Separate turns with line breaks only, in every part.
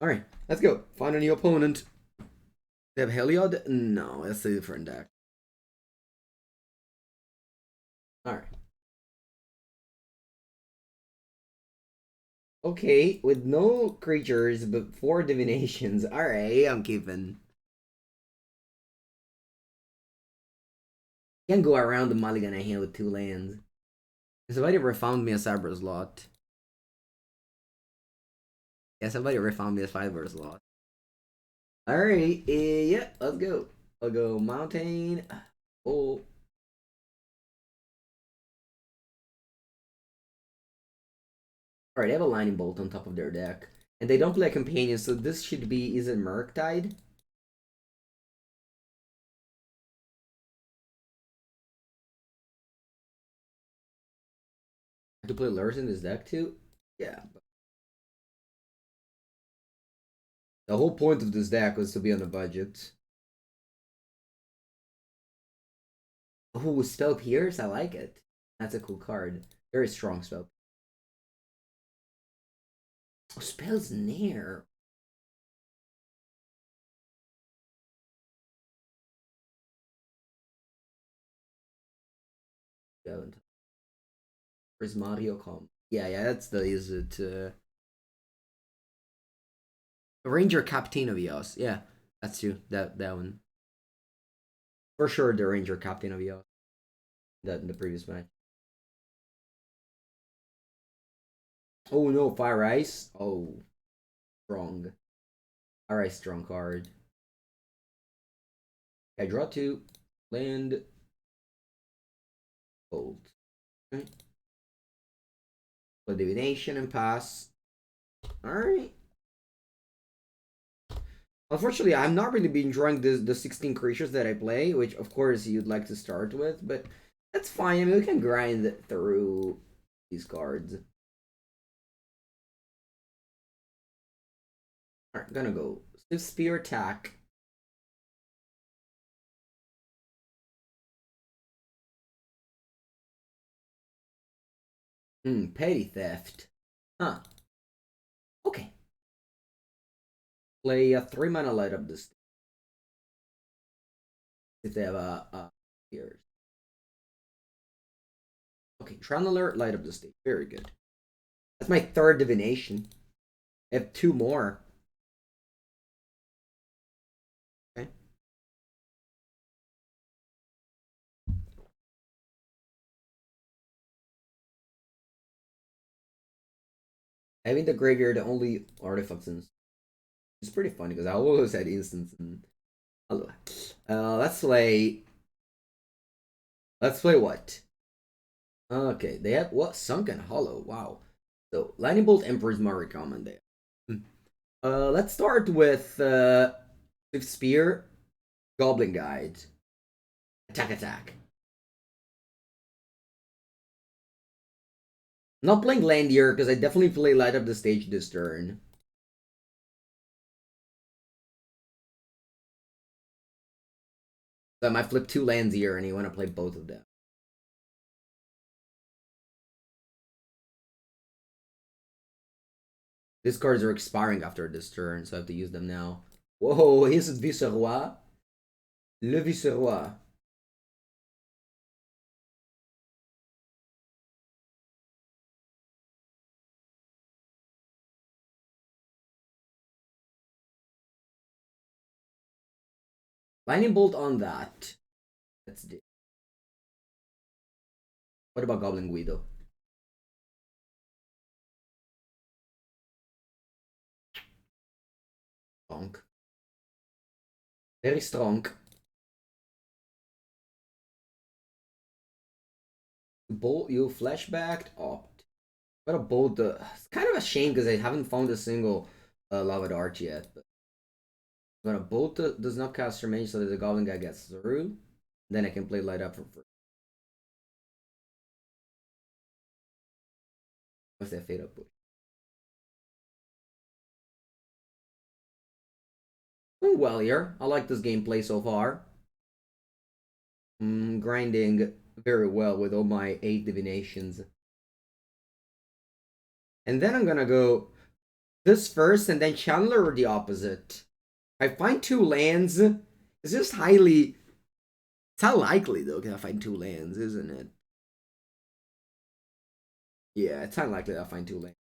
Alright, let's go. Find a new opponent. They have Heliod? No, that's a different deck. Alright. Okay, with no creatures but 4 divinations. Alright, I'm keeping. Can't go around the mulligan I hand with 2 lands. Somebody ever found me a Cyber slot. Yeah, somebody ever found me a Cyber slot. Alright, yeah, let's go. I'll go Mountain. Oh. Alright, they have a Lightning Bolt on top of their deck. And they don't play a companion, so this should be, is it Murktide? To play Lurz in this deck too? Yeah. The whole point of this deck was to be on a budget. Oh, Spell Pierce? I like it. That's a cool card. Very strong spell. Oh, Spell's Nair. Where's Mario come? Yeah, that's the, is it, Ranger Captain of Eos. Yeah, that's you. That one. For sure, the Ranger Captain of Eos. That in the previous match. Oh no, Fire Ice. Oh, strong. Fire Ice, strong card. I draw 2. Land. Gold. Okay. Play Divination and pass. Alright. Unfortunately, I'm not really been drawing the 16 creatures that I play, which of course you'd like to start with, but that's fine. I mean, we can grind through these cards. Alright, gonna go Swiftspear attack. Petty theft. Huh. Okay. Play a 3 mana light up this. If they have a here. Okay, Tranneler, light up the stage. Very good. That's my 3rd divination. I have 2 more. Okay. Having the graveyard the only artifacts in. It's pretty funny because I always had instants and. Let's play. Let's play what? Okay, they have what? Sunken Hollow. Wow. So Lightning Bolt Emperor is my common there. Let's start with Spear, Goblin Guide, attack. Not playing land here because I definitely play light up the stage this turn. So I might flip 2 lands here and you want to play both of them. These cards are expiring after this turn, so I have to use them now. Whoa, here's Viceroy. Le Viceroy. Lightning Bolt on that. That's it. What about Goblin Guido? Strong. Very strong. Bolt, you flashbacked opt. What a bolt. It's kind of a shame because I haven't found a single Lava Arch yet. But when a bolt does not cast your mage so that the Goblin guy gets through, then I can play light up for free. What's that fade up push? Doing well here. I like this gameplay so far. Grinding very well with all my 8 divinations. And then I'm gonna go This first and then Channeler or the opposite? I find two lands. It's just highly. It's unlikely though. Can I find two lands, isn't it? Yeah, it's unlikely I'll find two lands.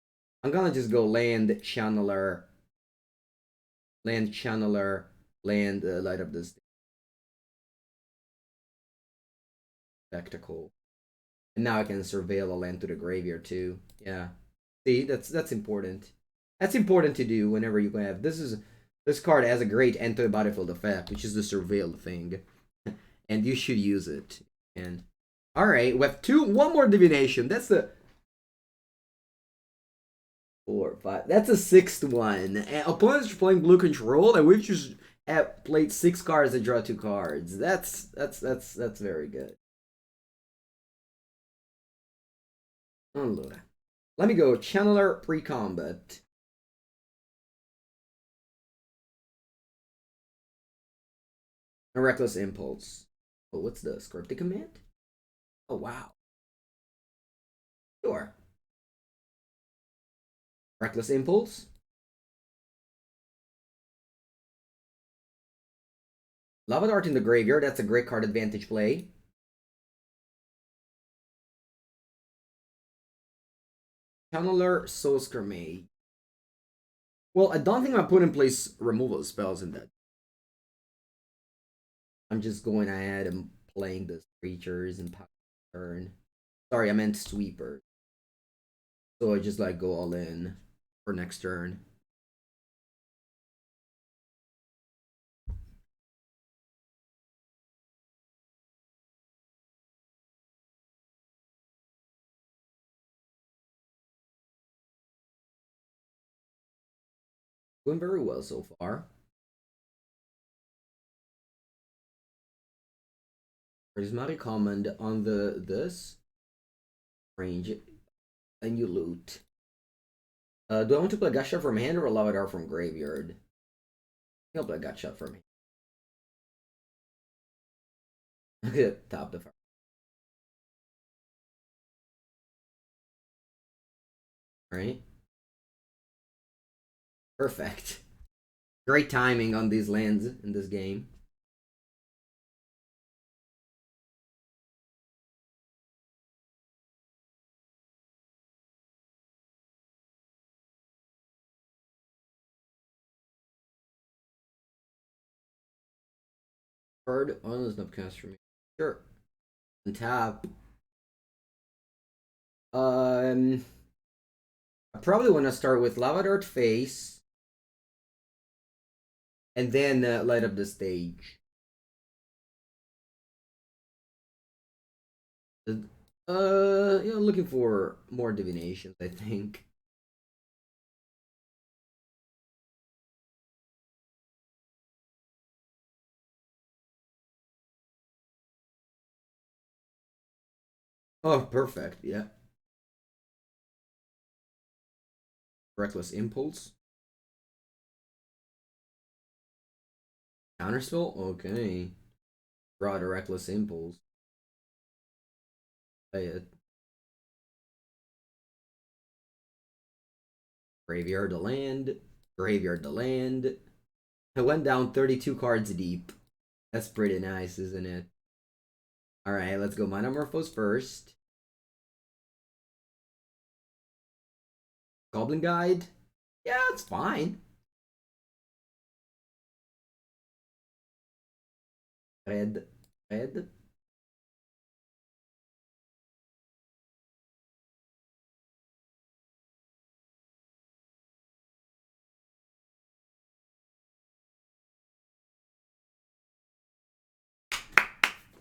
I'm gonna just go land Channeler, land Channeler, land Light Up this Spectacle, and now I can surveil a land to the graveyard too. Yeah, see, that's important. That's important to do whenever you have this card has a great enter battlefield effect, which is the surveil thing, and you should use it. And all right, we have one more divination. That's the 4, 5. That's a sixth one. And opponents are playing blue control, and we've just played 6 cards and draw 2 cards. That's very good. Allora. Let me go Channeler pre-combat. A Reckless Impulse. Oh, what's the scripted command? Oh, wow. Sure. Reckless Impulse. Lava Dart in the graveyard. That's a great card advantage play. Channeler Soul-Scar Mage. Well, I don't think my opponent plays removal spells in that. I'm just going ahead and playing the creatures and turn. Sorry, I meant sweeper. So I just like go all in for next turn. Doing very well so far. Prismatic Command on this range, and you loot. Do I want to play Gutshot from hand or Lava Dart from graveyard? I'll play Gutshot from hand. Look at top the fire. Right? Perfect. Great timing on these lands in this game. Card on the Snupcast for me. Sure. And tap. I probably want to start with Lava Dart face. And then light up the stage. Looking for more divinations, I think. Oh, perfect, yeah. Reckless Impulse. Counterspell? Okay. Draw a Reckless Impulse. Play it. Graveyard to land. Graveyard to land. I went down 32 cards deep. That's pretty nice, isn't it? Alright, let's go Manamorphose first. Goblin Guide? Yeah, it's fine. Red. Red.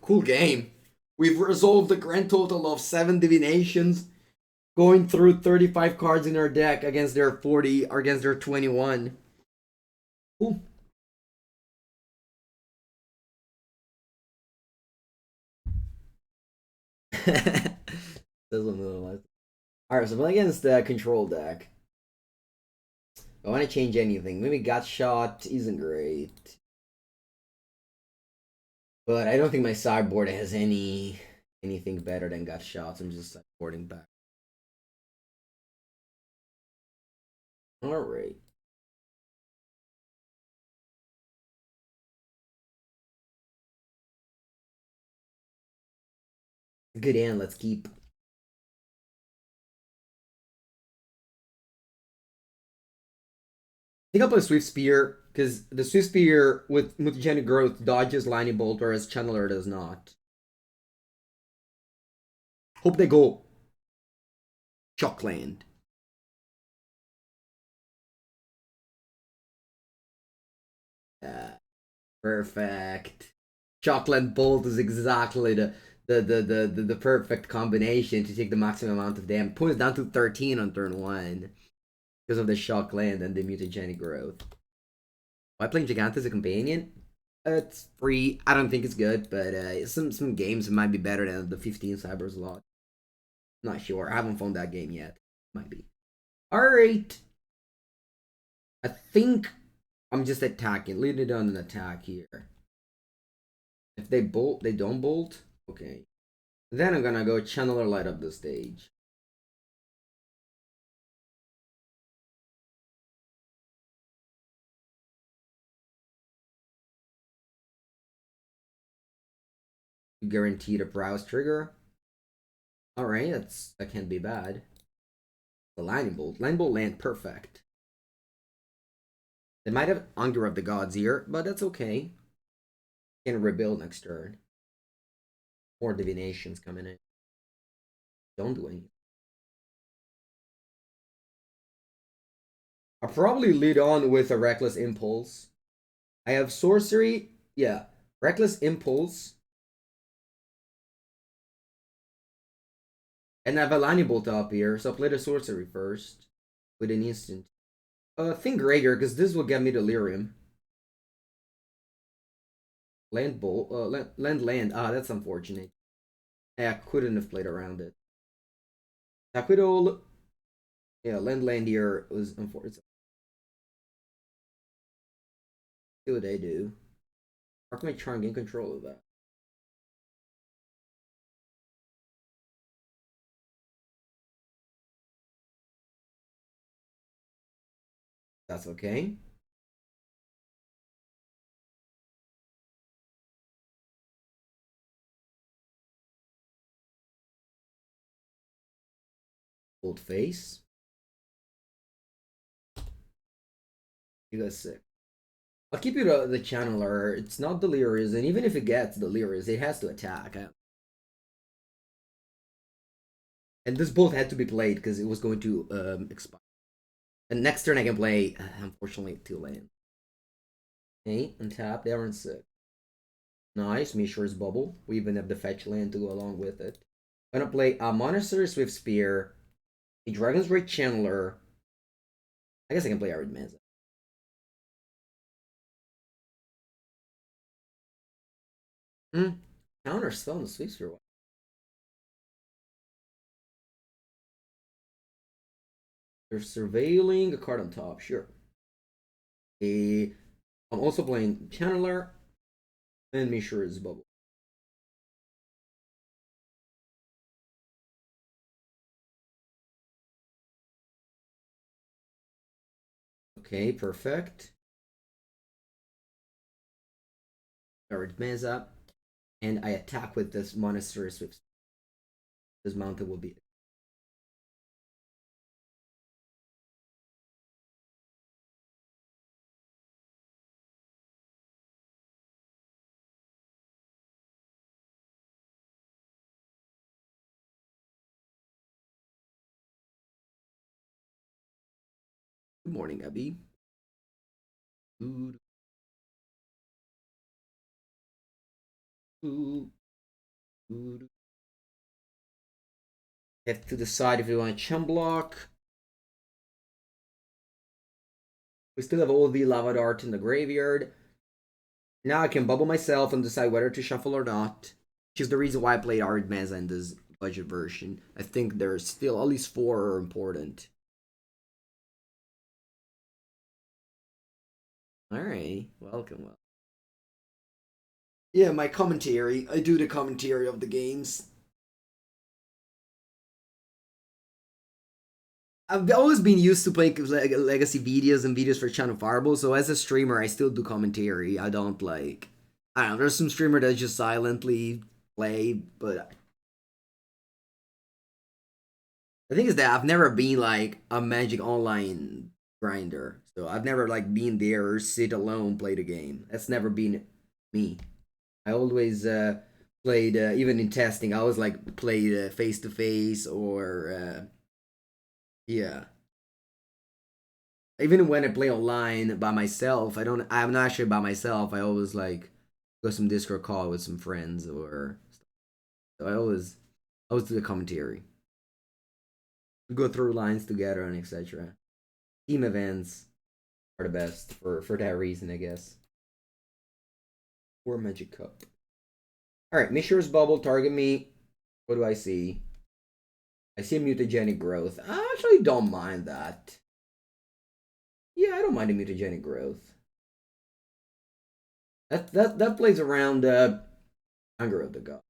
Cool game. We've resolved a grand total of 7 divinations, going through 35 cards in our deck against their 40 or against their 21. Cool. Alright, so I'm against the control deck. I want to change anything. Maybe Gutshot isn't great. But I don't think my sideboard has anything better than Gutshot. I'm just sideboarding back. Alright. Good hand, let's keep. I think I'll play Swiftspear, because the Swiftspear with Mutagenic Growth dodges Lightning Bolt, whereas Channeler does not. Hope they go Shockland. Perfect. Shockland Bolt is exactly the perfect combination to take the maximum amount of damage. Points down to 13 on turn 1 because of the Shockland and the Mutagenic Growth. Why playing Jegantha as a companion? It's free. I don't think it's good, but some games might be better than the 15 Cybers lot. Not sure. I haven't found that game yet. Might be. Alright. I think I'm just attacking. Lead it on an attack here. If they bolt, they don't bolt. Okay. Then I'm gonna go Channeler light up the stage. Guaranteed a Prowess trigger. Alright, that can't be bad. The Lightning Bolt. Lightning Bolt land perfect. They might have Anger of the Gods here, but that's okay. Can rebuild next turn. More divinations coming in. Don't do anything. I'll probably lead on with a Reckless Impulse. I have Sorcery. Yeah. Reckless Impulse. And I have a Lightning Bolt up here, so I'll play the Sorcery first. With an instant. Think Graveyard, because this will get me Delirium. Land Bolt. Land. Ah, that's unfortunate. I couldn't have played around it. Taquido. Yeah, land here was unfortunate. See what they do. How can I try and gain control of that? That's okay. Old face. You guys sick. I'll keep you the channeler. It's not delirious, and even if it gets delirious, it has to attack. And this bolt had to be played because it was going to expire. And next turn I can play, unfortunately, 2 lands. Okay, untap, they are in 6. Nice, Mishra's Bauble. We even have the fetch land to go along with it. I'm gonna play a Monastery Swiftspear, a Dragon's Rage Channeler. I guess I can play Arid Mesa. Counter spell in the Swiftspear. They're surveilling a card on top, sure. I'm also playing Channeler and Mishra's Bauble. Okay, perfect. Arid Mesa. And I attack with this Monastery Swiftspear. This mountain will be. Good morning, Abby. Food. Food. Food. Have to decide if we want to chum block. We still have all the Lava Dart in the graveyard. Now I can bubble myself and decide whether to shuffle or not. Which is the reason why I played Arid Mesa in this budget version. I think there's still at least 4 are important. Alright, welcome. Yeah, my commentary. I do the commentary of the games. I've always been used to playing legacy videos and videos for Channel Fireball, so as a streamer, I still do commentary. I don't like. I don't know. There's some streamer that just silently play, but the thing is that I've never been like a Magic Online grinder, so I've never like been there or sit alone play the game. That's never been me. I always played even in testing. I always like played face to face or yeah. Even when I play online by myself, I don't. I'm not actually by myself. I always like go some Discord call with some friends or. So I always do the commentary. We go through lines together and etc. Team events are the best for that reason, I guess. Or Magic Cup. All right, Mishra's bubble target me. What do I see? I see a mutagenic growth. I actually don't mind that. Yeah, I don't mind a mutagenic growth. That plays around Anger of the God.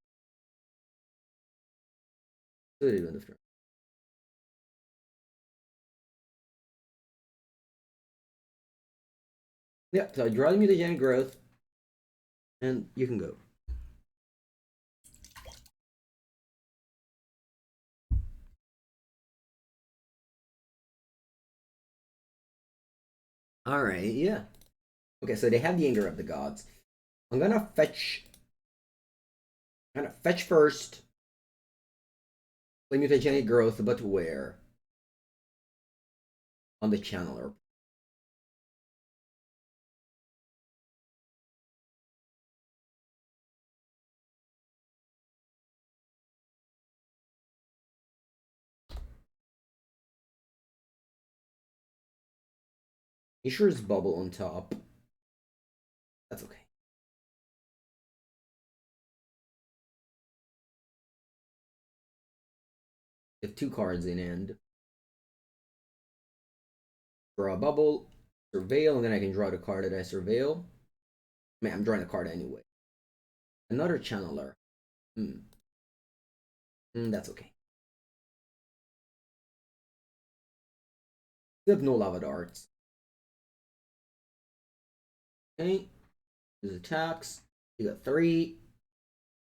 Yeah, so I draw the mutagenic growth, and you can go. Alright, yeah. Okay, so they have the Anger of the Gods. I'm gonna fetch. I'm gonna fetch first. Play mutagenic growth, but where? On the channeler. Mishra's bubble on top. That's okay. You have two cards in hand. Draw a bubble, surveil, and then I can draw the card that I surveil. I mean, I'm drawing a card anyway. Another channeler. That's okay. You have no lava darts. Okay. Use attacks. You got three.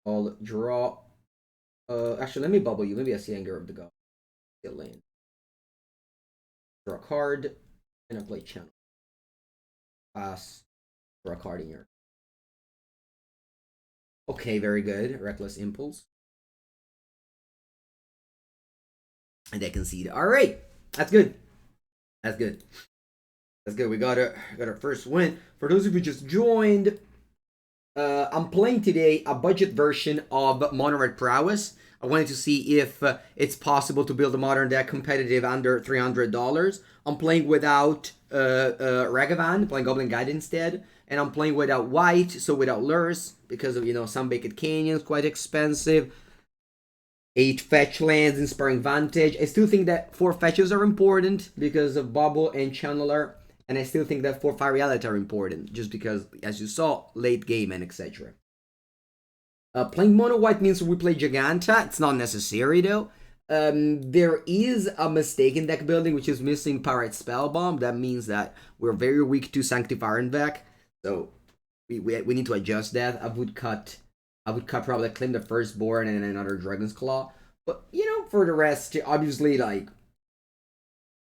I'll draw. Actually, let me bubble you. Maybe I see Anger of the God. Get land. Draw a card. And I play channel. Pass. Draw a card in here. Okay, very good. Reckless Impulse. And they concede. Alright. That's good. That's good. That's good. We got our first win. For those of you just joined, I'm playing today a budget version of MonoR Prowess. I wanted to see if it's possible to build a modern deck competitive under $300. I'm playing without Ragavan, playing Goblin Guide instead, and I'm playing without White, so without Lures, because of some Baked Canyons, quite expensive. 8 fetch lands, Inspiring Vantage. I still think that 4 fetches are important because of Bauble and Channeler. And I still think that 4 Fiery Islet are important, just because, as you saw, late game and etc. Playing mono white means we play Jegantha. It's not necessary though. There is a mistake in deck building, which is missing Pirate Spellbomb. That means that we're very weak to Sanctify and back. So we need to adjust that. I would cut probably Claim the Firstborn and another Dragon's Claw. But for the rest, obviously, like,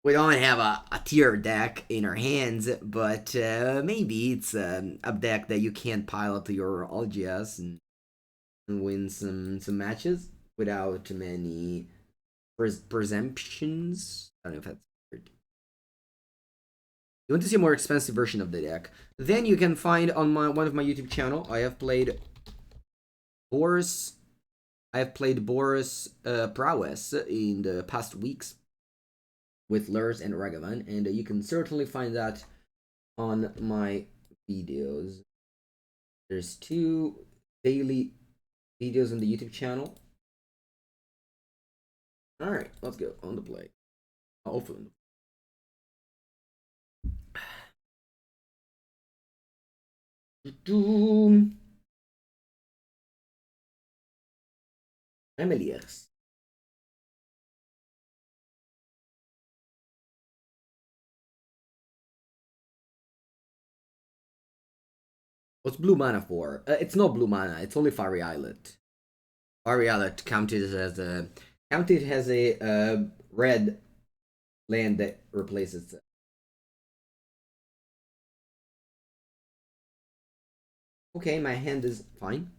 we don't have a tier deck in our hands, but maybe it's a deck that you can pile up to your LGS and win some matches without many presumptions. I don't know if that's weird. You want to see a more expensive version of the deck? Then you can find on one of my YouTube channel. I have played Boris. Prowess in the past weeks with Lurs and Ragavan, and you can certainly find that on my videos. There's 2 daily videos on the YouTube channel. Alright, let's go on the play. Hopefully. Emeliers. What's blue mana for? It's not blue mana. It's only Fiery Islet. Fiery Islet counted as a red land that replaces it. Okay, my hand is fine.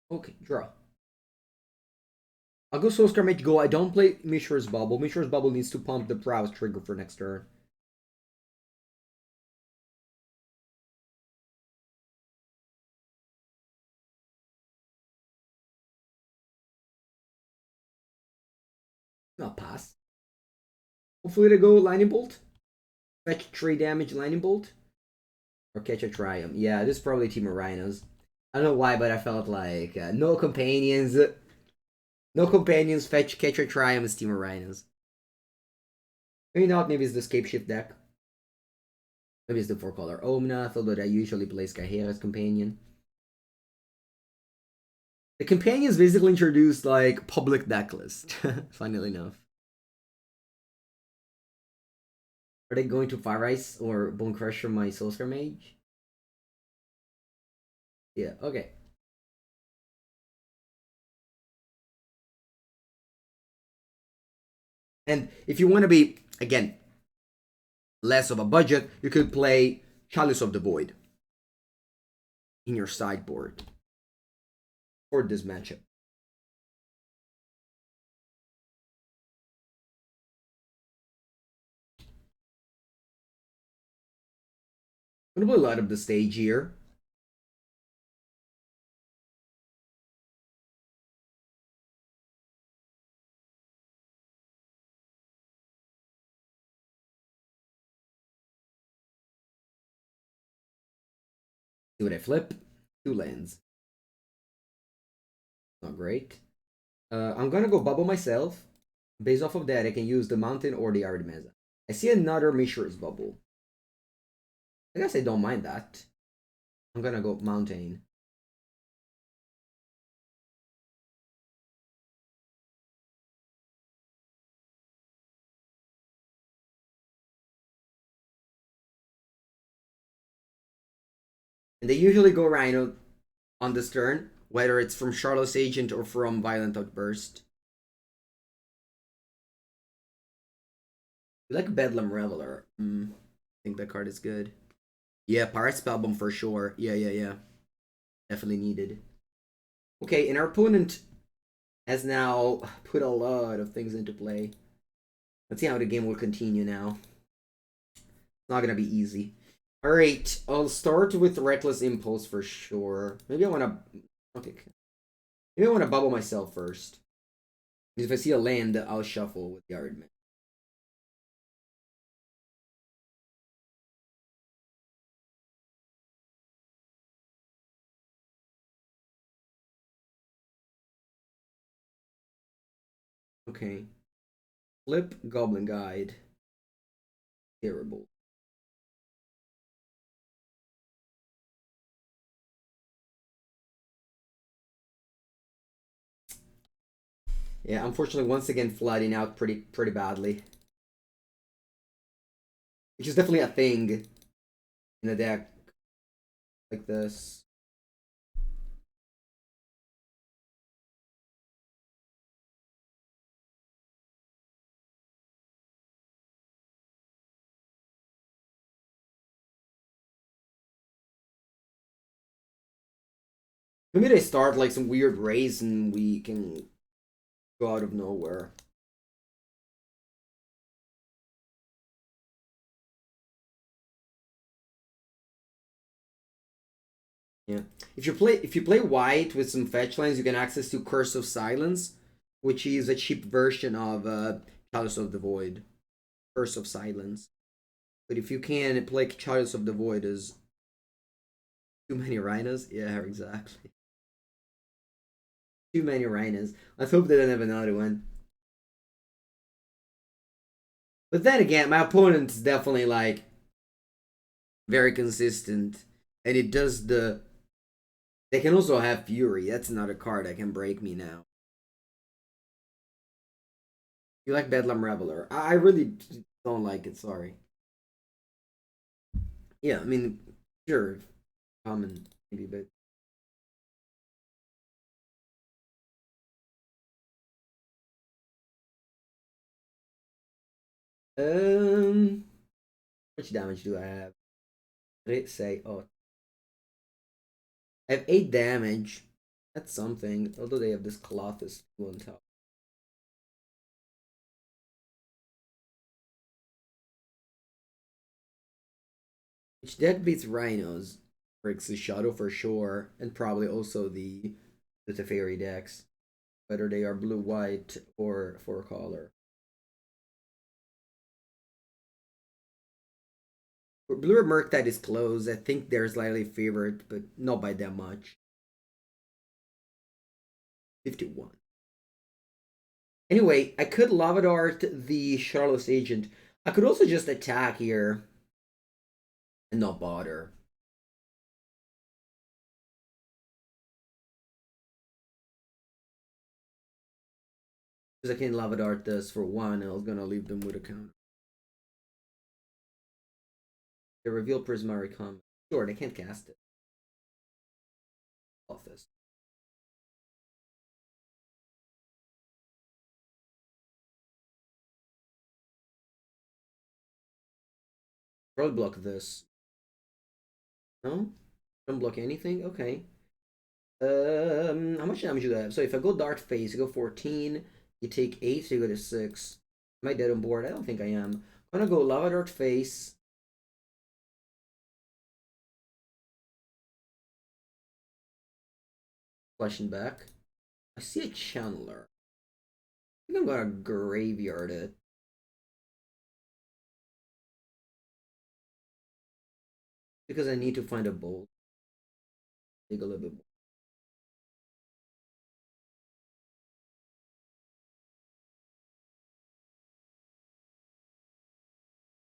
Okay, draw. I'll go Soul-Scar Mage go. I don't play Mishra's Bauble. Mishra's Bauble needs to pump the Prowess trigger for next turn. I'll pass. Hopefully they go Lightning Bolt. Fetch 3 damage Lightning Bolt. Or catch a Triumph. Yeah, this is probably Team of Rhinos. I don't know why, but I felt like no companions. No companions, fetch, catch a Triumph is Team of Rhinos. Maybe not, maybe it's the Scape Shift deck. Maybe it's the 4-color Omnath, although I usually play Skyhera's companion. The companions basically introduced like public deck list, funnily enough. Are they going to Fire Ice or Bone Crusher my Soul-Scar Mage? Yeah, okay. And if you want to be, again, less of a budget, you could play Chalice of the Void in your sideboard for this matchup. I'm gonna play Light Up the Stage here. See what I flip? 2 lands. Not great. I'm gonna go Bubble myself. Based off of that, I can use the Mountain or the Arid Mesa. I see another Mishra's Bubble. I guess I don't mind that. I'm gonna go Mountain. And they usually go Rhino on this turn, whether it's from Charlotte's Agent or from Violent Outburst. You like Bedlam Reveler. I think that card is good. Yeah, Pirate Spellbomb for sure. Yeah. Definitely needed. Okay, and our opponent has now put a lot of things into play. Let's see how the game will continue now. It's not gonna be easy. Alright, I'll start with Reckless Impulse for sure. Maybe I wanna... Okay. Maybe I wanna bubble myself first. Because if I see a land, I'll shuffle with the Arid Mesa. Okay. Flip Goblin Guide. Terrible. Yeah, unfortunately, once again, flooding out pretty badly. Which is definitely a thing in a deck like this. Maybe they start like some weird race and we can go out of nowhere. Yeah. If you play white with some fetch lands, you can access to Curse of Silence, which is a cheap version of Chalice of the Void. Curse of Silence. But if you can play Chalice of the Void as too many rhinos, yeah, exactly. Too many rhinos. Let's hope they don't have another one. But then again, my opponent is definitely like very consistent, and it does the They can also have Fury. That's another card that can break me now. You like Bedlam Reveler? I really don't like it. Sorry. Yeah, I mean, sure, common maybe, but um, how much damage do I have? Let's say, oh, I have 8 damage. That's something. Although they have this Colossus on top. Which deck beats Rhinos? Breaks the Shadow for sure, and probably also the Teferi decks, whether they are blue, white, or four color. Blue Murktide is close. I think they're slightly favored, but not by that much. 51. Anyway, I could Lava Dart the Charlotte's Agent. I could also just attack here and not bother. Because I can Lava Dart this for 1, and I was gonna leave them with a counter. They reveal Prismari Comet. Sure, they can't cast it. Office. Probably block this. No? Don't block anything? Okay. How much damage do I have? So if I go Dart Phase, you go 14, you take 8, so you go to 6. Am I dead on board? I don't think I am. I'm gonna go Lava Dart Face. Flashing back. I see a Channeler. I think I'm gonna graveyard it. Because I need to find a bolt. Take a little bit more.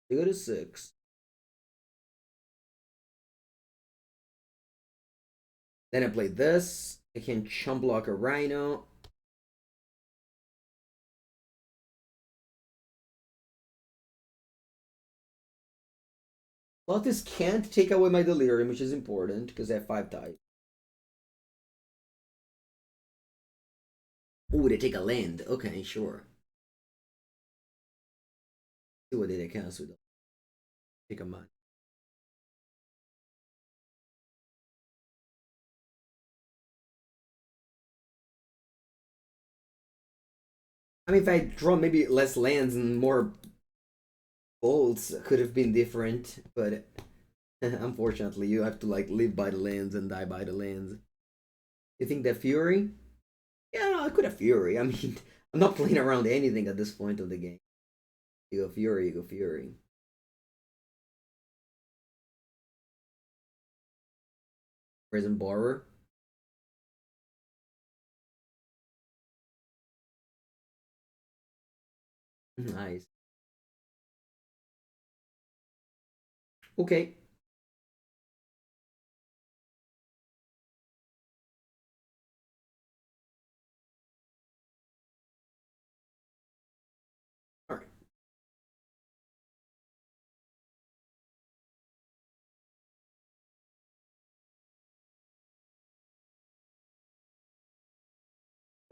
You go to 6. Then I play this. I can chump block a Rhino. Lotus can't take away my Delirium, which is important because I have 5 types. Oh, they take a land. Okay, sure. See what they cast with. Take a mind. I mean, if I draw maybe less lands and more bolts, could have been different. But unfortunately, you have to like live by the lands and die by the lands. You think that Fury? Yeah, no, I could have Fury. I mean, I'm not playing around anything at this point of the game. You go Fury, you go Fury. Prison Borrower. Nice. Okay. All right.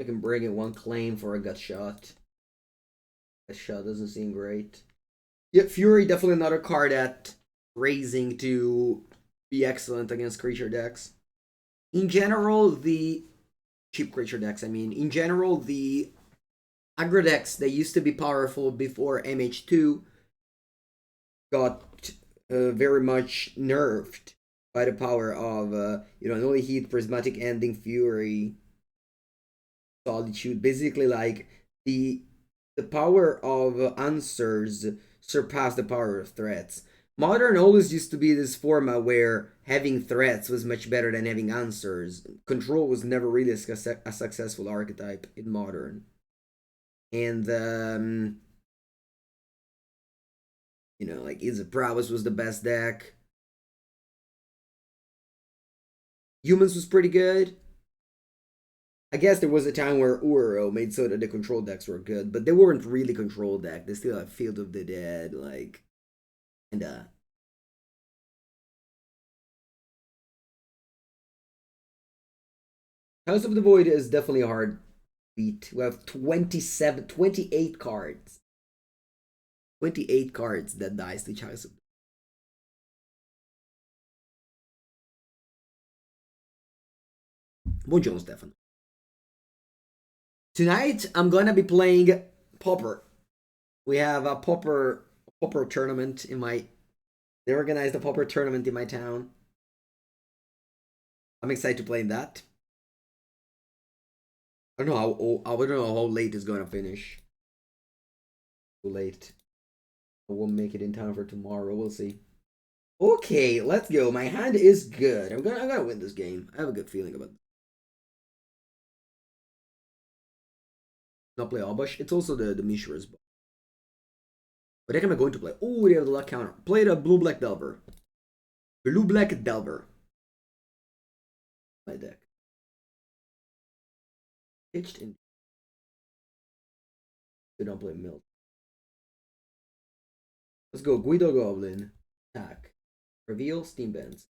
I can bring in one claim for a gut shot. That shot doesn't seem great. Yeah, Fury definitely another card that raising to be excellent against creature decks. In general, the cheap creature decks. I mean, in general, the aggro decks that used to be powerful before MH2 got very much nerfed by the power of only heat, prismatic ending, fury, solitude. Basically, like the power of answers surpassed the power of threats. Modern always used to be this format where having threats was much better than having answers. Control was never really a successful archetype in modern. And like Prowess was the best deck. Humans was pretty good. I guess there was a time where Uro made so that the control decks were good, but they weren't really control deck. They still have Field of the Dead, like, and House of the Void is definitely a hard beat. We have 28 cards. 28 cards that dies to House of Bon Jones, definitely. Tonight, I'm gonna be playing Pauper. We have a Pauper tournament in my. They organized a Pauper tournament in my town. I'm excited to play in that. I don't know I don't know how late it's gonna finish. Too late. I won't make it in time for tomorrow. We'll see. Okay, let's go. My hand is good. I'm gonna win this game. I have a good feeling about it. Not play Albush. It's also the Mishra's. What deck am I going to play? Oh, they have the luck counter. Play the Blue Black Delver. Blue Black Delver. My deck. Pitched in. They don't play Milk. Let's go. Guido Goblin. Attack. Reveal Steam Bends.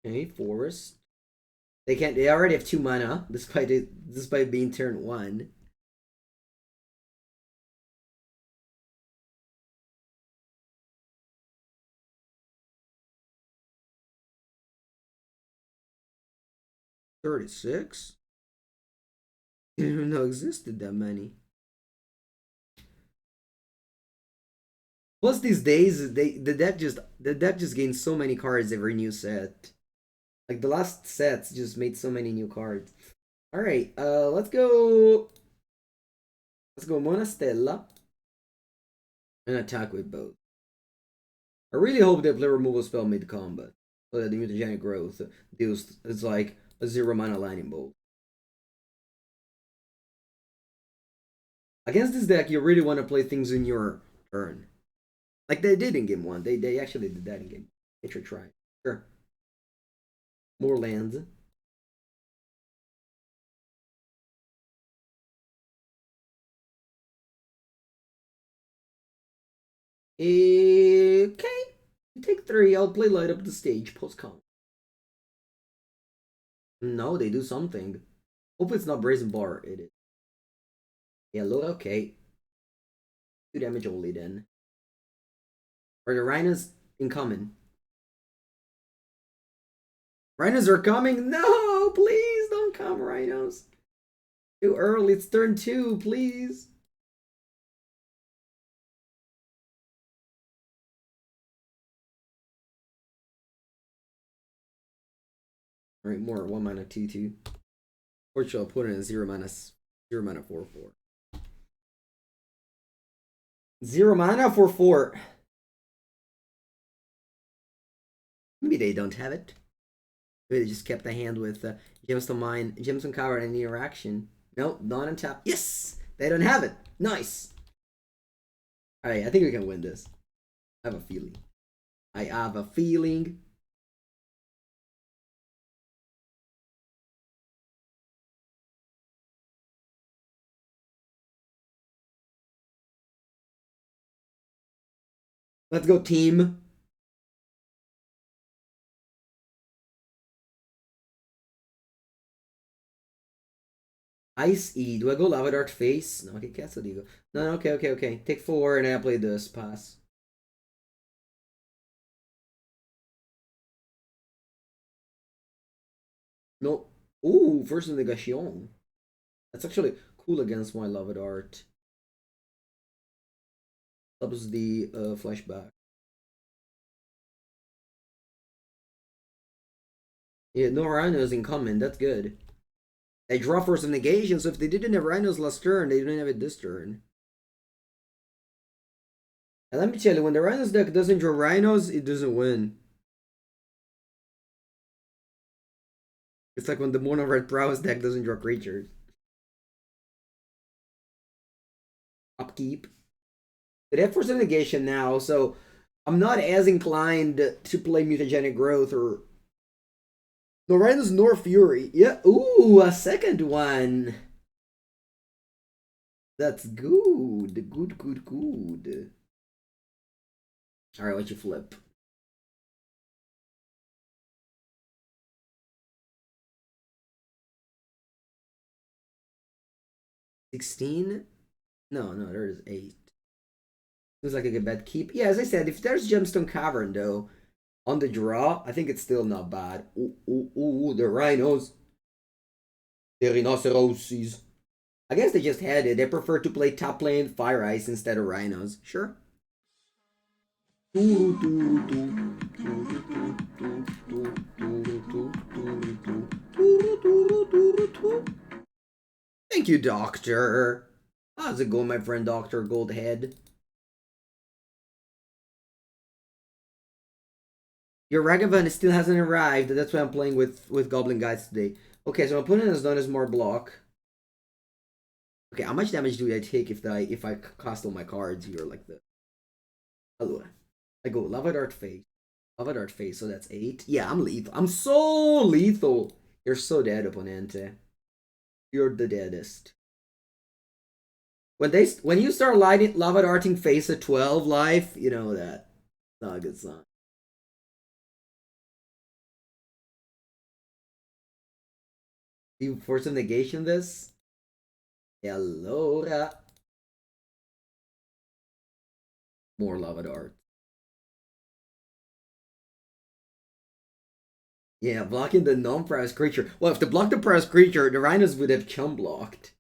Okay, Forest. They can't. They already have 2 mana, despite being turn 1. $36. Didn't even know existed that many. Plus these days, the deck just gains so many cards every new set. Like the last sets just made so many new cards. All right, let's go. Let's go Monastella and attack with both. I really hope they play removal spell mid combat so that the Mutagenic Growth deals it's like a 0 mana lightning bolt. Against this deck, you really want to play things in your turn. Like they did in game 1. They actually did that in game. They should try. Sure. More lands. Okay. You take 3. I'll play light up the stage post con. No, they do something. Hope it's not Brazen Bar. It is. Yeah, look, okay. 2 damage only then. Are the Rhinos incoming? Rhinos are coming? No, please don't come, Rhinos. Too early. It's turn 2, please. Alright, more 1 mana 2/2. Or shall put in a 0 mana 4/4. 0 mana for 4. Maybe they don't have it. Maybe they just kept the hand with Gemstone Mine, Gemstone Cover, and interaction. Nope, not on tap. Yes! They don't have it. Nice. Alright, I think we can win this. I have a feeling. I have a feeling. Let's go, team. Ice E. Do I go Lava Dart face? No, okay, Castle Digo. No, okay. Take 4 and I play this. Pass. No. Ooh, first negation. That's actually cool against my Lava Dart. Stops the flashback. Yeah, no Rhinos incoming. That's good. They draw for some negation, so if they didn't have Rhinos last turn, they didn't have it this turn. And let me tell you, when the Rhinos deck doesn't draw Rhinos, it doesn't win. It's like when the MonoR Prowess deck doesn't draw creatures. upkeep. They have Force of Negation now, so I'm not as inclined to play Mutagenic Growth or no Rhinos nor Fury. Yeah, ooh, a second one. That's good. Good. Alright, what you flip? $16? No, there's 8. Seems like a good bet. Keep. Yeah, as I said, if there's Gemstone Cavern, though, on the draw, I think it's still not bad. Ooh, the Rhinos. The Rhinoceroses. I guess they just had it. They prefer to play top lane Fire Ice instead of Rhinos. Sure. Thank you, Doctor. How's it going, my friend, Doctor Goldhead? Your Ragavan still hasn't arrived. That's why I'm playing with Goblin guys today. Okay, so my opponent has done his more block. Okay, how much damage do I take if I cast all my cards here like this? Hello. I go Lava Dart Face, so that's 8. Yeah, I'm lethal. I'm so lethal. You're so dead, Opponente. You're the deadest. When you start lighting Lava Darting Face at 12 life, you know that. It's not a good sign. Do you force a negation this? Hello. More Lava Dart. Yeah, blocking the non-prowess creature. Well, if they blocked the prowess creature, the Rhinos would have chum blocked.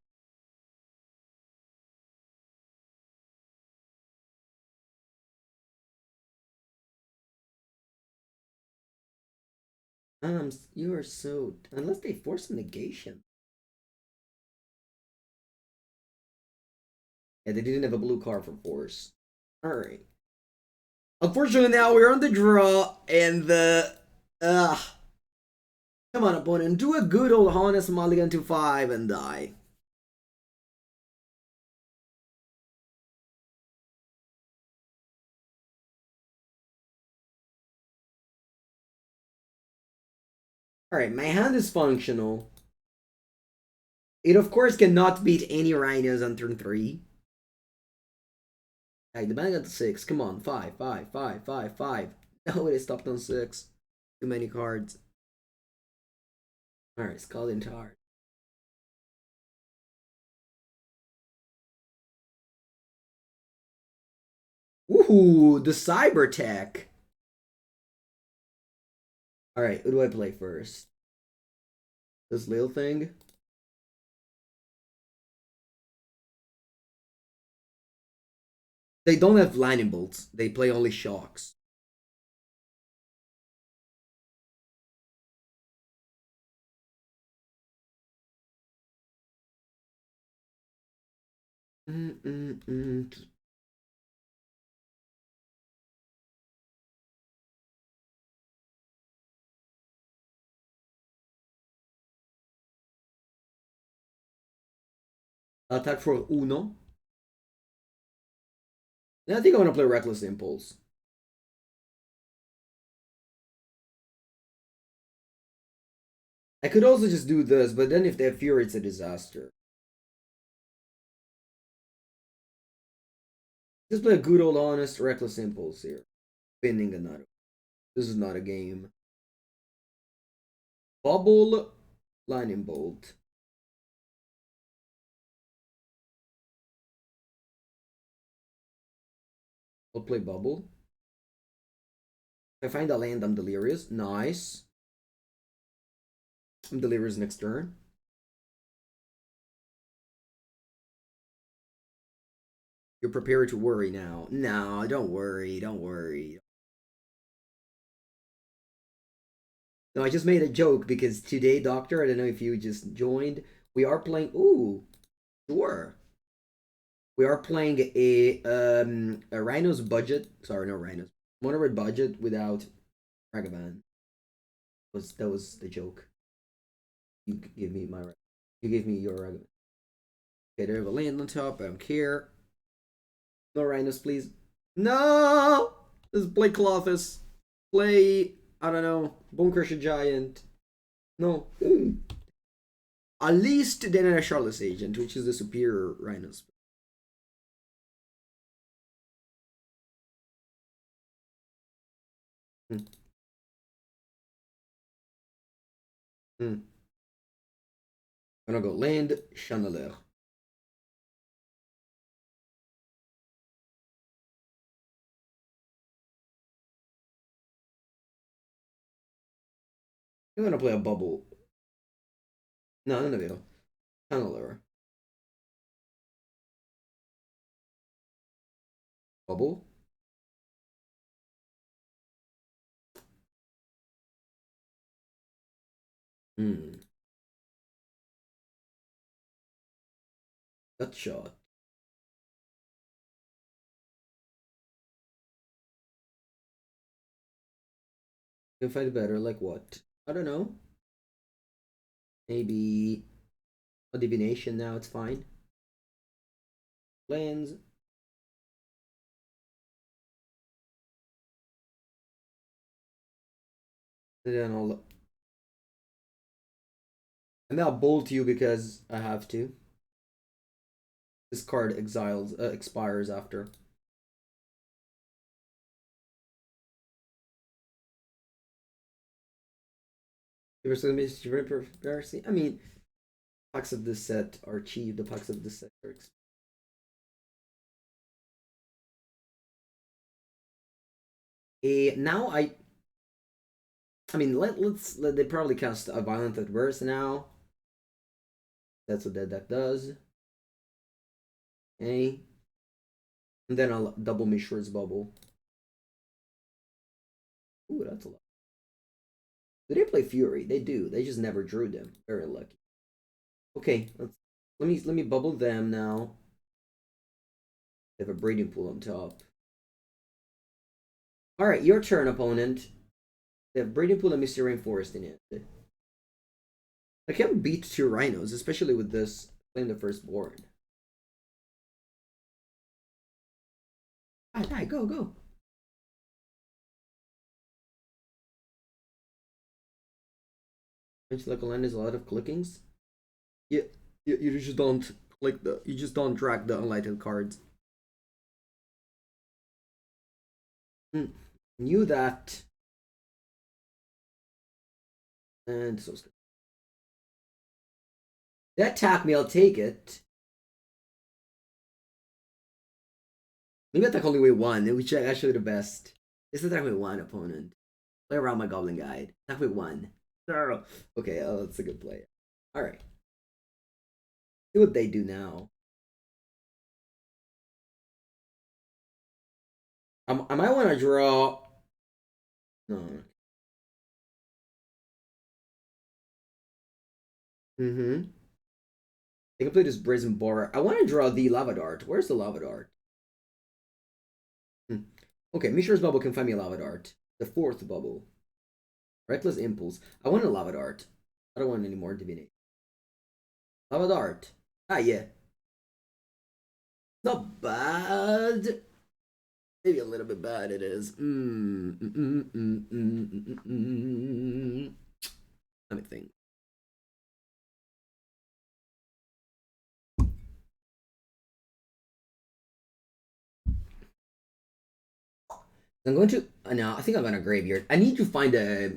You are so... Unless they force a negation. Yeah, they didn't have a blue card for force. Alright. Unfortunately, now we're on the draw, and the... Come on, opponent. Do a good old honest mulligan to 5 and die. Alright, my hand is functional. It, of course, cannot beat any Rhinos on turn 3. Alright, the man got to 6. Come on, 5. No, it stopped on 6. Too many cards. Alright, Scalding Tar. Ooh, the Cyber Tech. Alright, who do I play first? This little thing? They don't have lightning bolts. They play only shocks. Attack for Uno. I think I want to play Reckless Impulse. I could also just do this, but then if they have Fury, it's a disaster. Just play a good old honest Reckless Impulse here. Spinning another. This is not a game. Bauble, Lightning Bolt. I'll play Bauble. If I find a land, I'm Delirious. Nice. I'm Delirious next turn. You're prepared to worry now. No, don't worry. No, I just made a joke because today, Doctor, I don't know if you just joined, we are playing... Ooh, sure. We are playing a Rhino's budget. Sorry, no Rhinos. MonoR budget without Ragavan. That was the joke. You give me my... You gave me your Ragavan. Okay, they have a land on top. I don't care. No Rhinos, please. No! Let's play Clothis. Play, I don't know, Bone Crusher Giant. No. At least then a Charlotte's Agent, which is the superior Rhinos. Hmm. Hmm. I'm gonna go land Chandelier. I'm gonna play a Bauble. No, non è vero. Chandelier. Bauble? Hmm. Gut shot. You can fight better, like what? I don't know. Maybe a divination now, it's fine. Lands. And then I'll bolt you because I have to. This card expires after. I mean, packs of this set are cheap. The packs of this set are expensive. Now I mean, they probably cast a Violent Adverse now. That's what that deck does. Okay. And then I'll double Mishra's Bauble. Ooh, that's a lot. Do they play Fury? They do. They just never drew them. Very lucky. Okay, let me bubble them now. They have a breeding pool on top. Alright, your turn, opponent. They have breeding pool and Misty Rainforest in it. I can't beat two Rhinos, especially with this Claim the Firstborn. Die, go, go. It's like a land is a lot of clickings. Yeah, you just don't click you just don't drag the unlighted cards. Knew that. And so they attack me, I'll take it. Maybe attack only way one, which is actually the best. It's attack with one opponent. Play around my Goblin Guide. Attack with one. Okay, that's a good play. Alright. See what they do now. I might want to draw. No. Mm-hmm. They can play this Brazen Borer. I want to draw the Lava Dart. Where's the Lava Dart? Okay, Mishra's Bubble can find me a Lava Dart. The fourth bubble. Reckless Impulse. I want a Lava Dart. I don't want any more Divination. Lava Dart. Ah, yeah. Not bad. Maybe a little bit bad it is. Let me think. I'm going to no, I think I'm gonna graveyard. I need to find yeah,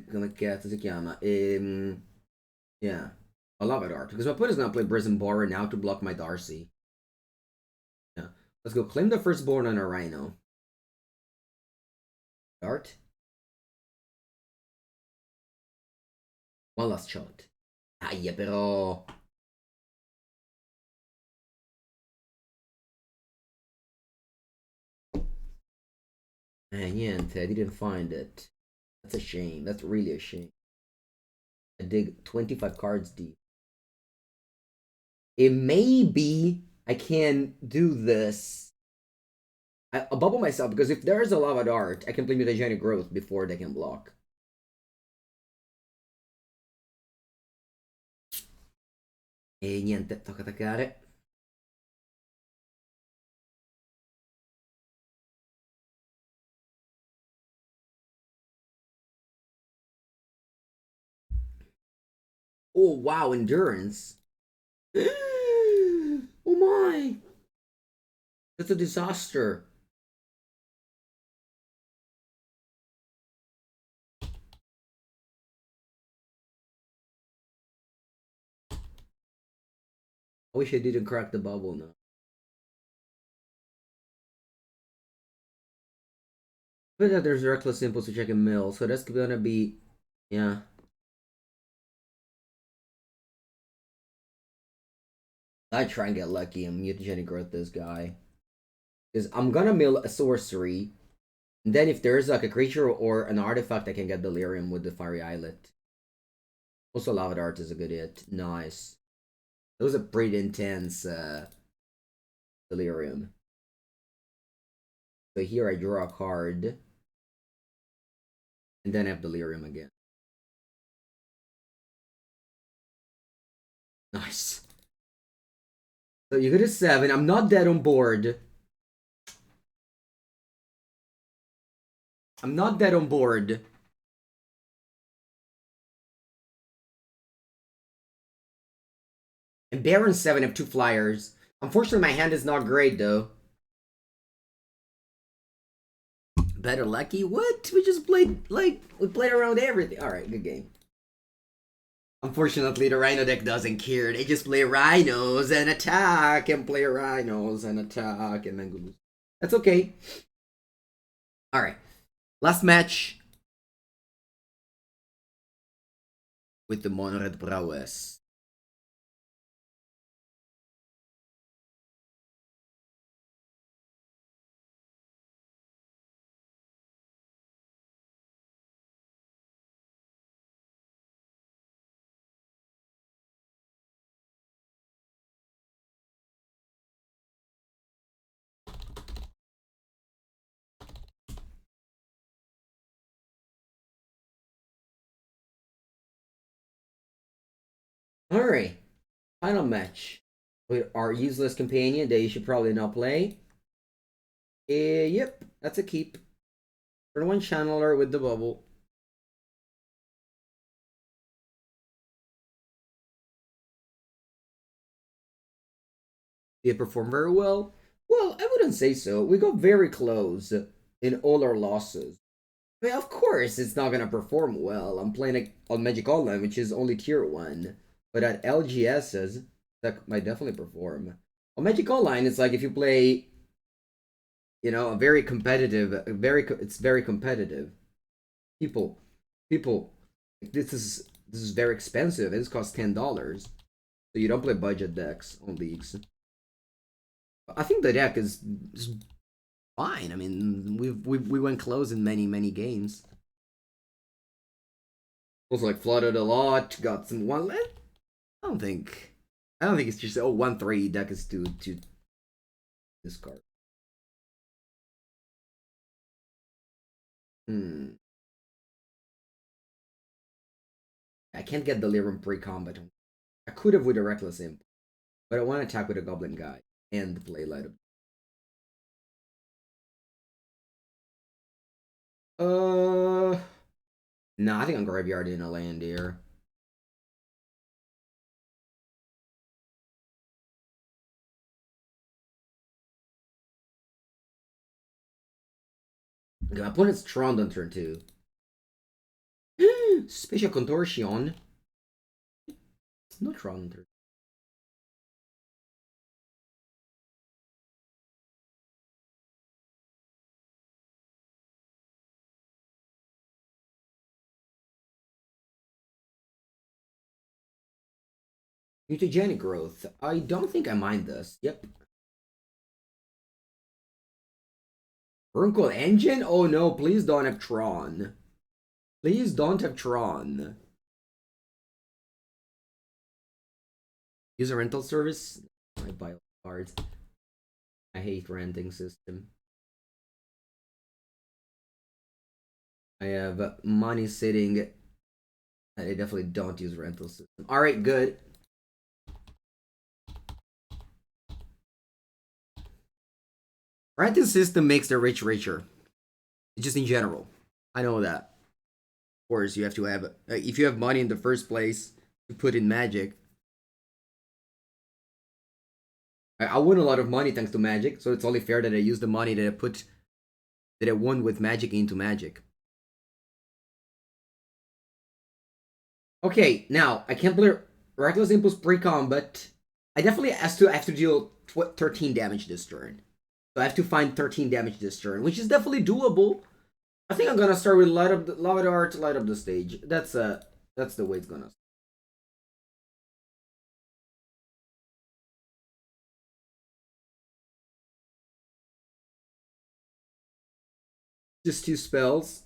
a Lava Dart because my opponent's gonna play Brazen Borer now to block my Darcy. Yeah, let's go claim the firstborn on a Rhino. Dart. One last shot. Ah, yeah, però. Niente, I didn't find it. That's a shame. That's really a shame. I dig 25 cards deep. It may be I can do this. I'll bubble myself because if there's a Lava Dart, I can play Mutagenic Growth before they can block. E niente, tocca attaccare. Oh wow, endurance. Oh my. That's a disaster. I wish I didn't crack the bubble now. But that there's reckless impulse to check a mill, so that's gonna be, yeah. I try and get lucky and mutagenic growth this guy. Because I'm gonna mill a sorcery. And then if there's like a creature or an artifact, I can get delirium with the Fiery Islet. Also Lava Dart is a good hit. Nice. That was a pretty intense delirium. So here I draw a card. And then I have delirium again. Nice. So you get a 7. I'm not dead on board. I'm not dead on board. And Baron 7 have 2 flyers. Unfortunately, my hand is not great, though. Better lucky? What? We just played, like, we played around everything. Alright, good game. Unfortunately, the Rhino deck doesn't care. They just play Rhinos and attack, and play Rhinos and attack, and then lose. That's okay. Alright. Last match. With the MonoR Prowess. Alright. Final match. With our useless companion that you should probably not play. Yep, that's a keep. Turn 1 channeler with the bubble. Did it perform very well? Well, I wouldn't say so. We got very close in all our losses. I mean, of course, it's not gonna perform well. I'm playing on Magic Online, which is only tier 1. But at LGS's, that might definitely perform. On Magic Online, it's like if you play, you know, a very competitive, it's very competitive. People, people, this is very expensive. This costs $10, so you don't play budget decks on leagues. I think the deck is fine. I mean, we went close in many games. Also, like flooded a lot, got some one. I don't think it's just 1/3 deck is to discard. I can't get Delirium pre-combat. I could have with a Reckless Imp, but I want to attack with a Goblin guy and play Light Up. Nah, I think I'm graveyard in a land here. Okay, my opponent's Tron on turn 2. Spatial Contortion. It's not Tron on turn. Mutagenic Growth. I don't think I mind this. Yep. Runkle Engine? Oh no, please don't have Tron. Please don't have Tron. Use a rental service? I buy cards. I hate renting system. I have money sitting. I definitely don't use rental system. Alright, good. Rental system makes the rich richer. Just in general. I know that. Of course, you have to have if you have money in the first place, to put in Magic. I won a lot of money thanks to Magic, so it's only fair that I use the money that I won with Magic into Magic. Okay, now I can't play Reckless Impulse pre-combat. I definitely have to deal 13 damage this turn. So I have to find 13 damage this turn, which is definitely doable. I think I'm gonna start with light up art, light up the stage. That's the way it's gonna. Just 2 spells.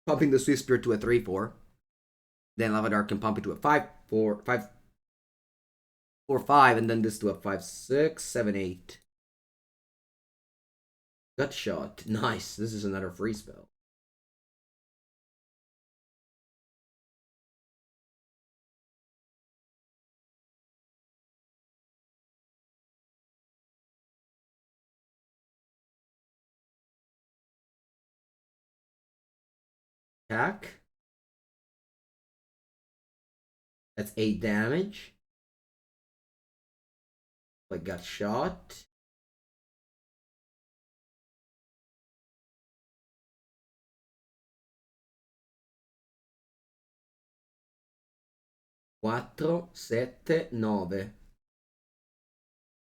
Pumping the Swiftspear to a 3/4. Then Lava Dart can pump it to a 5/4, 5/4/5, and then this to a 5/6, 7/8. Gut shot. Nice. This is another free spell. Attack. That's 8 damage. Like got shot. Quattro, 7, 9.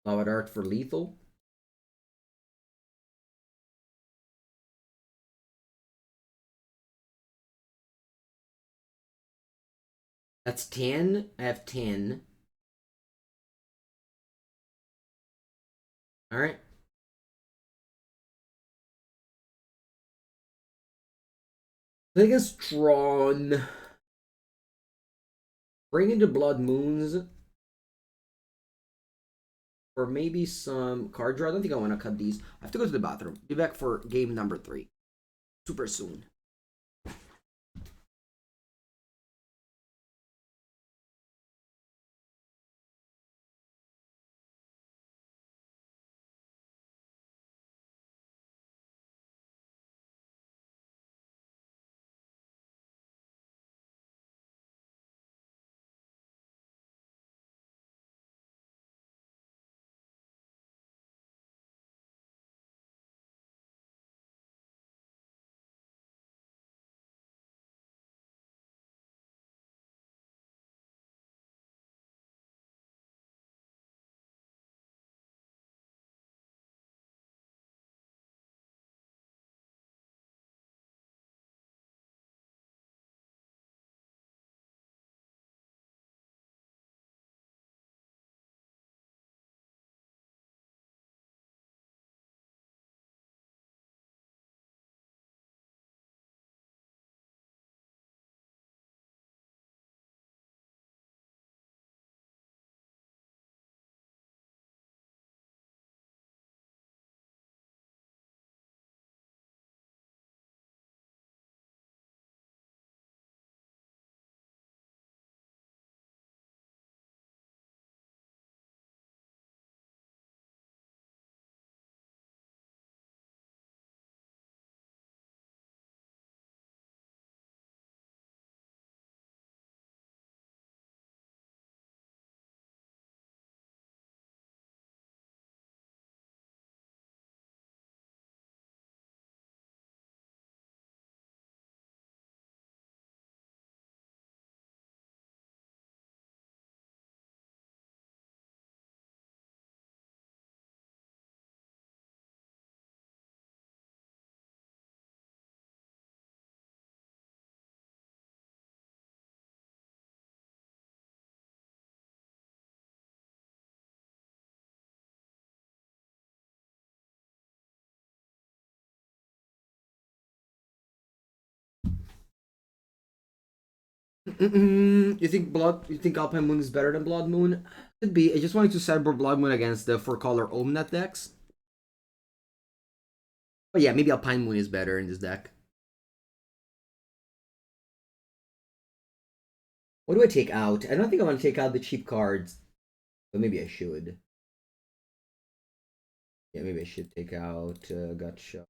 Lava Dart for lethal. That's 10. I have 10. Alright. I think it's drawn. Bring into Blood Moons. Or maybe some card draw. I don't think I want to cut these. I have to go to the bathroom. Be back for game number 3. Super soon. You think You think Alpine Moon is better than Blood Moon? Could be. I just wanted to sideboard Blood Moon against the 4-color Omnat decks. But yeah, maybe Alpine Moon is better in this deck. What do I take out? I don't think I want to take out the cheap cards, but maybe I should. Yeah, maybe I should take out Gotcha.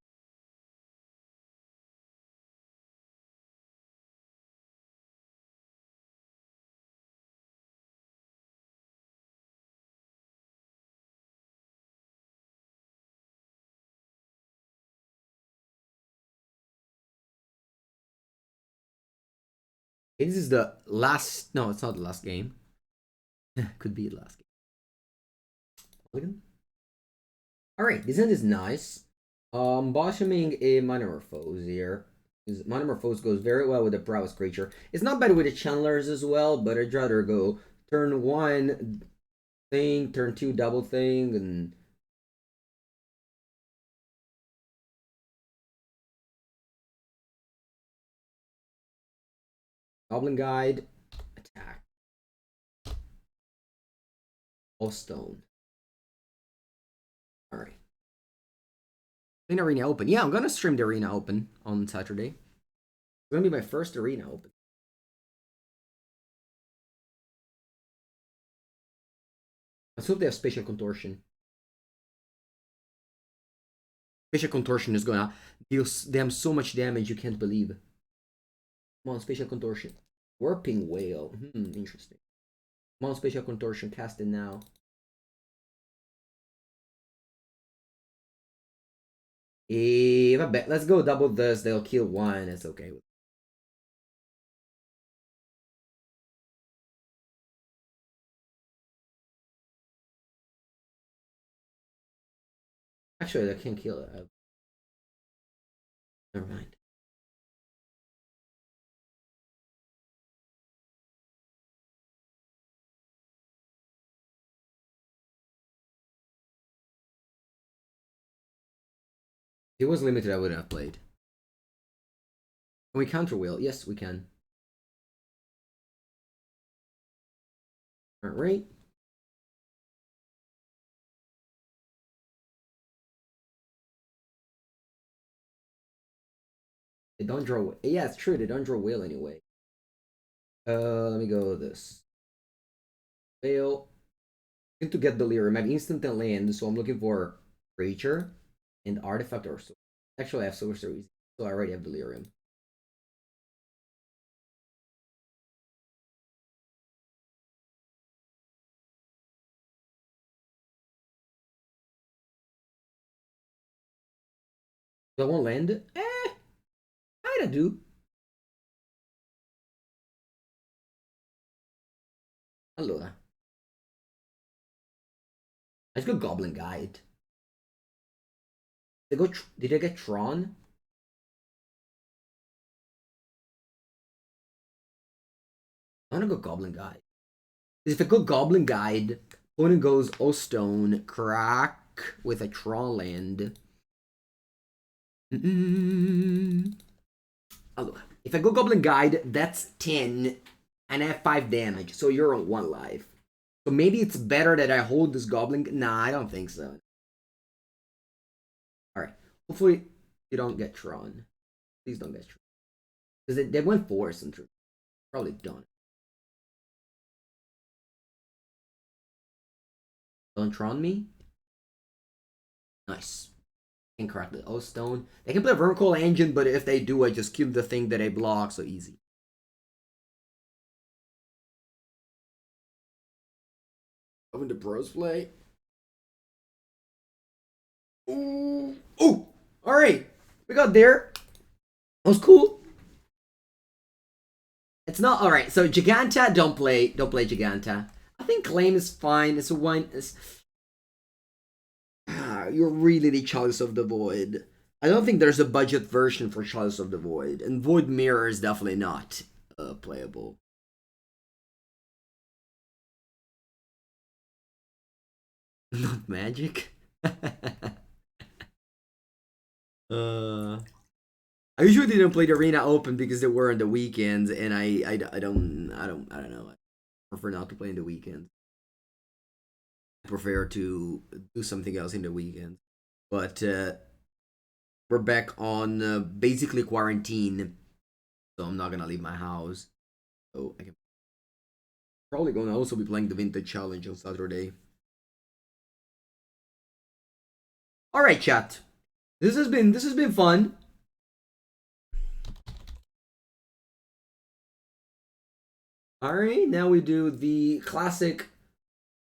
This is the last. No, it's not the last game. Could be the last game. All right, this end is nice. Bottoming a Manamorphose here. Manamorphose goes very well with the Prowess creature. It's not bad with the Channelers as well, but I'd rather go turn 1 thing, turn 2 double thing, and Goblin Guide, attack. All stone. All right. In Arena Open. Yeah, I'm gonna stream the Arena Open on Saturday. It's gonna be my first Arena Open. Let's hope they have Spatial Contortion. Spatial Contortion is gonna deal them so much damage you can't believe. Come on, Spatial Contortion. Warping Whale. Interesting. Come on, Spatial Contortion. Cast it now. Vabbè, let's go double this. They'll kill 1. It's okay. Actually, I can't kill it. Never mind. If it was limited, I wouldn't have played. Can we counter wheel? Yes, we can. Alright. They don't draw. Yeah, it's true. They don't draw whale anyway. Let me go with this. Fail. I need to get delirium. I have instant and land, so I'm looking for creature and artifact or so. Actually, I have sorcery, so I already have delirium. Do I want land? Kinda do. Allora. Let's go Goblin Guide. Did I get Tron? I wanna go Goblin Guide. If I go Goblin Guide, opponent goes O-Stone, crack with a Tron land. Allora, if I go Goblin Guide, that's 10, and I have 5 damage, so you're on 1 life. So maybe it's better that I hold this Goblin. Nah, I don't think so. Alright, hopefully you don't get Tron. Please don't get Tron. Because they went force and probably done. Don't Tron me? Nice. Can crack the O-Stone. They can play Vertical Engine, but if they do, I just kill the thing that I block, so easy. When the pros play. Ooh. Ooh. Alright. We got there. That was cool. It's not alright. So Jegantha, don't play Jegantha. I think Claim is fine. It's a one. You're really the Chalice of the Void. I don't think there's a budget version for Chalice of the Void, and Void Mirror is definitely not playable. Not Magic. I usually didn't play the Arena Open because they were on the weekends, and I don't know. I prefer not to play in the weekends. I prefer to do something else in the weekends. But we're back on basically quarantine, so I'm not gonna leave my house. So I can probably gonna also be playing the Vintage Challenge on Saturday. All right, chat. This has been fun. All right, now we do the classic